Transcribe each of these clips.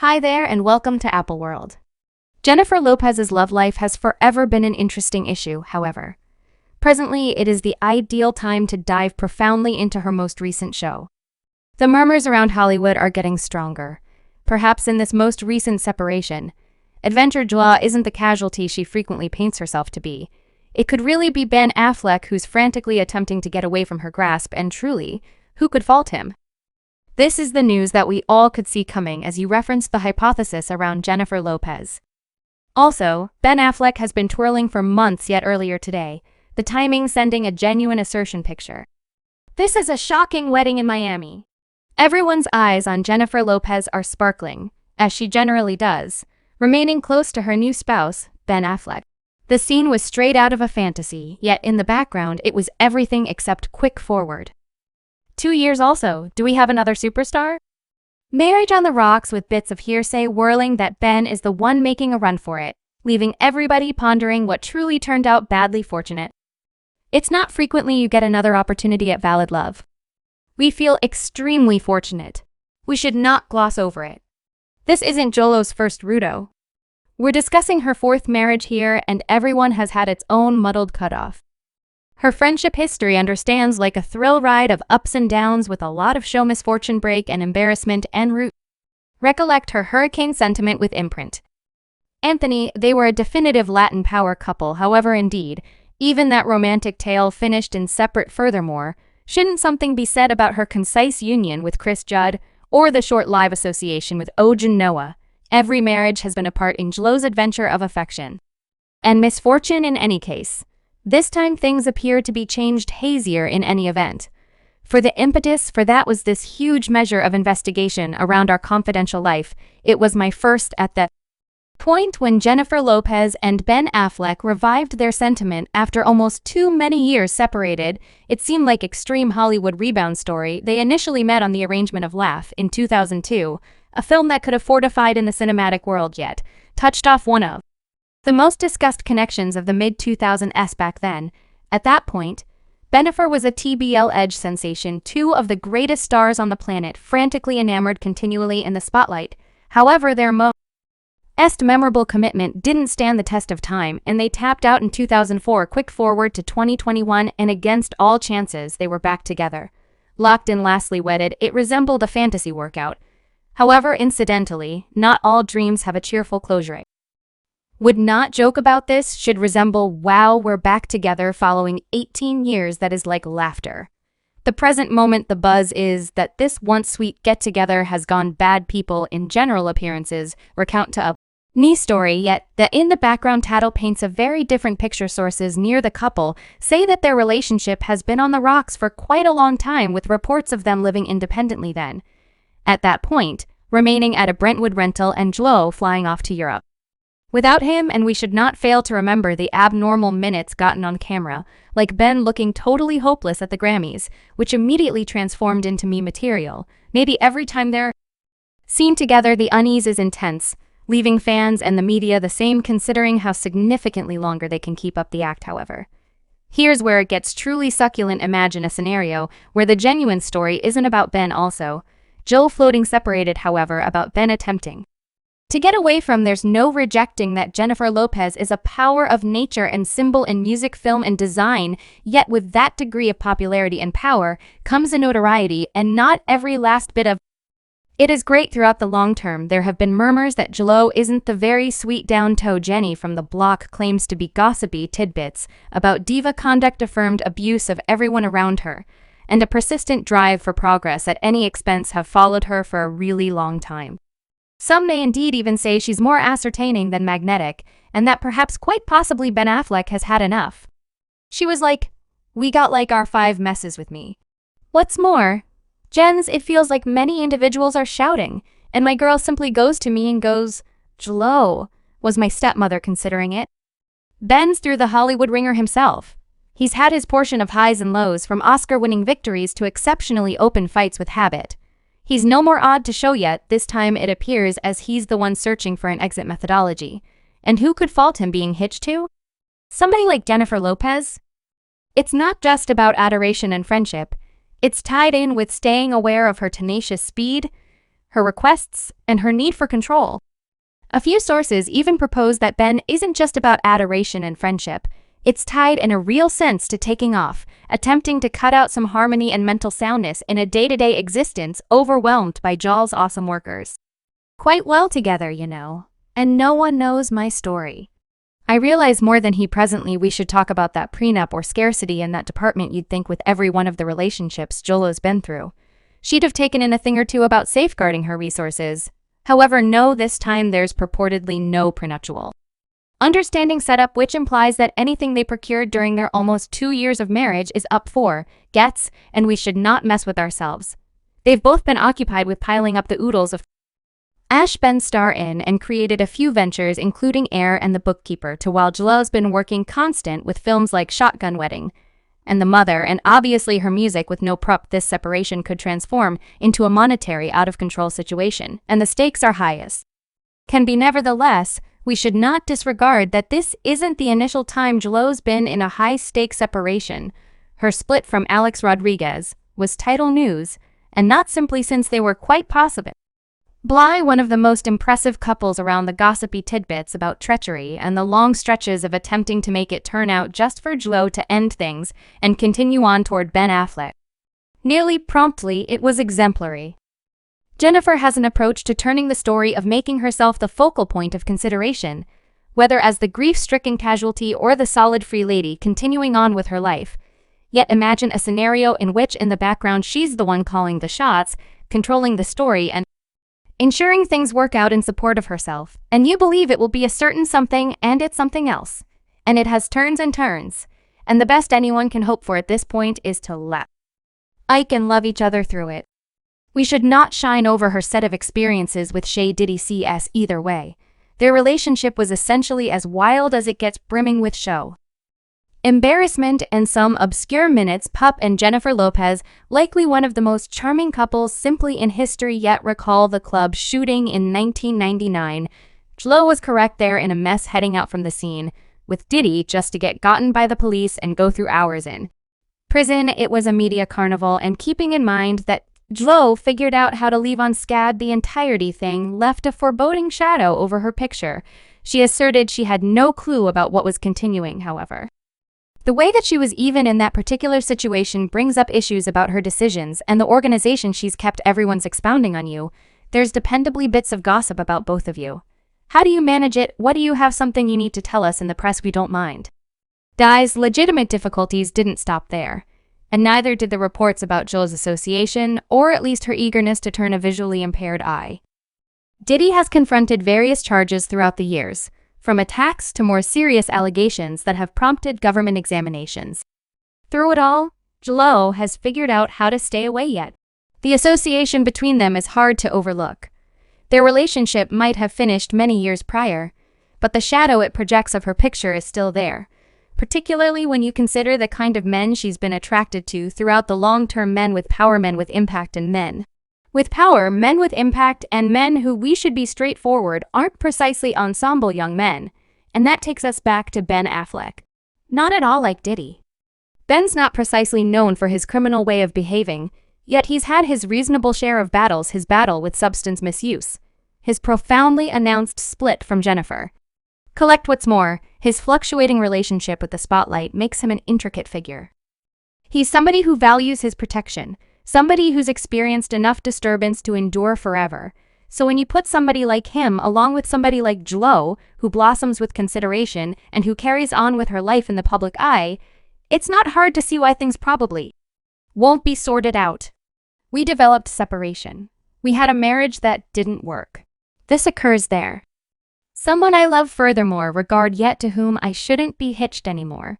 Hi there and welcome to Apple World. Jennifer Lopez's love life has forever been an interesting issue, however. Presently, it is the ideal time to dive profoundly into her most recent show. The murmurs around Hollywood are getting stronger. Perhaps in this most recent separation, adventure joie isn't the casualty she frequently paints herself to be. It could really be Ben Affleck who's frantically attempting to get away from her grasp, and truly, who could fault him? This is the news that we all could see coming as you referenced the hypothesis around Jennifer Lopez. Also, Ben Affleck has been twirling for months, yet earlier today, the timing sending a genuine assertion picture. This is a shocking wedding in Miami. Everyone's eyes on Jennifer Lopez are sparkling, as she generally does, remaining close to her new spouse, Ben Affleck. The scene was straight out of a fantasy, yet in the background it was everything except quick forward. 2 years also, do we have another superstar? Marriage on the rocks, with bits of hearsay whirling that Ben is the one making a run for it, leaving everybody pondering what truly turned out badly fortunate. It's not frequently you get another opportunity at valid love. We feel extremely fortunate. We should not gloss over it. This isn't Jolo's first rudo. We're discussing her fourth marriage here, and everyone has had its own muddled cutoff. Her friendship history understands like a thrill ride of ups and downs, with a lot of show misfortune, break and embarrassment en route. Recollect her hurricane sentiment with imprint. Anthony, they were a definitive Latin power couple, however indeed, even that romantic tale finished in separate. Furthermore, shouldn't something be said about her concise union with Chris Judd, or the short-lived association with Ojan Noah? Every marriage has been a part in Jolo's adventure of affection and misfortune in any case. This time things appear to be changed hazier in any event. For the impetus for that was this huge measure of investigation around our confidential life. It was my first at the point when Jennifer Lopez and Ben Affleck revived their sentiment after almost too many years separated. It seemed like extreme Hollywood rebound story. They initially met on the arrangement of Laugh in 2002, a film that could have fortified in the cinematic world, yet touched off one of the most discussed connections of the mid-2000s back then. At that point, Jennifer was a TBL Edge sensation, two of the greatest stars on the planet, frantically enamored continually in the spotlight. However, their most memorable commitment didn't stand the test of time, and they tapped out in 2004. Quick forward to 2021, and against all chances, they were back together. Locked in, lastly wedded, it resembled a fantasy workout. However, incidentally, not all dreams have a cheerful closure. Would not joke about this, should resemble wow, we're back together following 18 years. That is like laughter. The present moment, the buzz is that this once sweet get-together has gone bad. People in general appearances recount to a nice story, yet the in the background tattle paints a very different picture. Sources near the couple say that their relationship has been on the rocks for quite a long time, with reports of them living independently then, at that point, remaining at a Brentwood rental, and Jolo flying off to Europe without him. And we should not fail to remember the abnormal minutes gotten on camera, like Ben looking totally hopeless at the Grammys, which immediately transformed into meme material. Maybe every time they're seen together, the unease is intense, leaving fans and the media the same, considering how significantly longer they can keep up the act. However, here's where it gets truly succulent. Imagine a scenario where the genuine story isn't about Ben also, Jolo floating separated, however, about Ben attempting to get away from. There's no rejecting that Jennifer Lopez is a power of nature and symbol in music, film, and design, yet with that degree of popularity and power comes a notoriety, and not every last bit of it is great throughout the long term. There have been murmurs that Jolo isn't the very sweet down-toe Jenny from the block, claims to be gossipy tidbits about diva conduct, affirmed abuse of everyone around her, and a persistent drive for progress at any expense have followed her for a really long time. Some may indeed even say she's more ascertaining than magnetic, and that perhaps quite possibly Ben Affleck has had enough. She was like, we got like our 5 messes with me. What's more, Jens, it feels like many individuals are shouting, and my girl simply goes to me and goes, Jolo, was my stepmother considering it? Ben's through the Hollywood ringer himself. He's had his portion of highs and lows, from Oscar-winning victories to exceptionally open fights with Habit. He's no more odd to show yet. This time it appears as he's the one searching for an exit methodology. And who could fault him being hitched to? Somebody like Jennifer Lopez? It's not just about adoration and friendship. It's tied in with staying aware of her tenacious speed. her requests, and her need for control. A few sources even propose that Ben isn't just about adoration and friendship. It's tied in a real sense to taking off, attempting to cut out some harmony and mental soundness in a day-to-day existence overwhelmed by Joel's awesome workers. Quite well together, you know. And no one knows my story. I realize more than he presently we should talk about that prenup or scarcity in that department. You'd think with every one of the relationships Jolo's been through, she'd have taken in a thing or two about safeguarding her resources. However, no, this time there's purportedly no prenuptial understanding set up, which implies that anything they procured during their almost 2 years of marriage is up for gets, and we should not mess with ourselves. They've both been occupied with piling up the oodles of Ash Ben star in and created a few ventures including Air and The Bookkeeper to while Jolo's been working constant with films like Shotgun Wedding and The Mother, and obviously her music with no prop. This separation could transform into a monetary out-of-control situation, and the stakes are highest. Can be nevertheless, we should not disregard that this isn't the initial time Jolo's been in a high-stakes separation. Her split from Alex Rodriguez was title news, and not simply since they were quite possibly one of the most impressive couples around the gossipy tidbits about treachery and the long stretches of attempting to make it turn out just for Jolo to end things and continue on toward Ben Affleck. Nearly promptly, it was exemplary. Jennifer has an approach to turning the story of making herself the focal point of consideration, whether as the grief-stricken casualty or the solid free lady continuing on with her life. Yet imagine a scenario in which in the background she's the one calling the shots, controlling the story and ensuring things work out in support of herself, and you believe it will be a certain something and it's something else. And it has turns and turns, and the best anyone can hope for at this point is to let Ike and love each other through it. We should not shine over her set of experiences with Shay Diddy CS either way. Their relationship was essentially as wild as it gets, brimming with show, embarrassment, and some obscure minutes. Pup and Jennifer Lopez, likely one of the most charming couples simply in history. Yet recall the club shooting in 1999. Jolo was correct there, in a mess heading out from the scene, with Diddy just to get gotten by the police and go through hours in prison. It was a media carnival, and keeping in mind that Jolo figured out how to leave unscathed, the entirety thing left a foreboding shadow over her picture. She asserted she had no clue about what was continuing, however. The way that she was even in that particular situation brings up issues about her decisions and the organization she's kept. Everyone's expounding on you. There's dependably bits of gossip about both of you. How do you manage it? What do you have something you need to tell us in the press? We don't mind. Di's legitimate difficulties didn't stop there, and neither did the reports about Jolo's association, or at least her eagerness to turn a visually impaired eye. Diddy has confronted various charges throughout the years, from attacks to more serious allegations that have prompted government examinations. Through it all, Jolo has figured out how to stay away. Yet the association between them is hard to overlook. Their relationship might have finished many years prior, but the shadow it projects of her picture is still there, particularly when you consider the kind of men she's been attracted to throughout the long-term: men with power, men with impact, and men with power, men with impact, and men who, we should be straightforward, aren't precisely ensemble young men. And that takes us back to Ben Affleck. Not at all like Diddy. Ben's not precisely known for his criminal way of behaving, yet he's had his reasonable share of battles: his battle with substance misuse, his profoundly announced split from Jennifer. Collect what's more, his fluctuating relationship with the spotlight makes him an intricate figure. He's somebody who values his protection, somebody who's experienced enough disturbance to endure forever. So when you put somebody like him along with somebody like Jolo, who blossoms with consideration and who carries on with her life in the public eye, it's not hard to see why things probably won't be sorted out. We developed separation. We had a marriage that didn't work. This occurs there. Someone I love, furthermore regard, yet to whom I shouldn't be hitched anymore.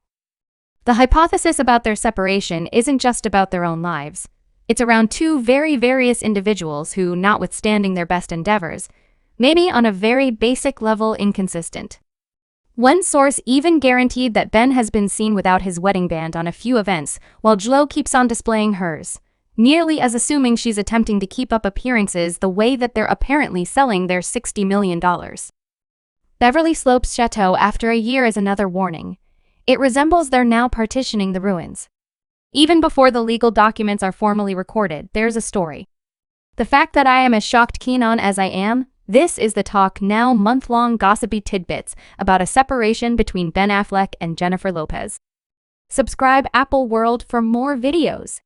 The hypothesis about their separation isn't just about their own lives. It's around two very various individuals who, notwithstanding their best endeavors, may be on a very basic level inconsistent. One source even guaranteed that Ben has been seen without his wedding band on a few events, while Jolo keeps on displaying hers, nearly as assuming she's attempting to keep up appearances the way that they're apparently selling their $60 million Beverly Slopes Chateau after a year is another warning. It resembles they're now partitioning the ruins. Even before the legal documents are formally recorded, there's a story The fact that I am as shocked keen on as I am, this is the talk now month-long gossipy tidbits about a separation between Ben Affleck and Jennifer Lopez. Subscribe Apple World for more videos.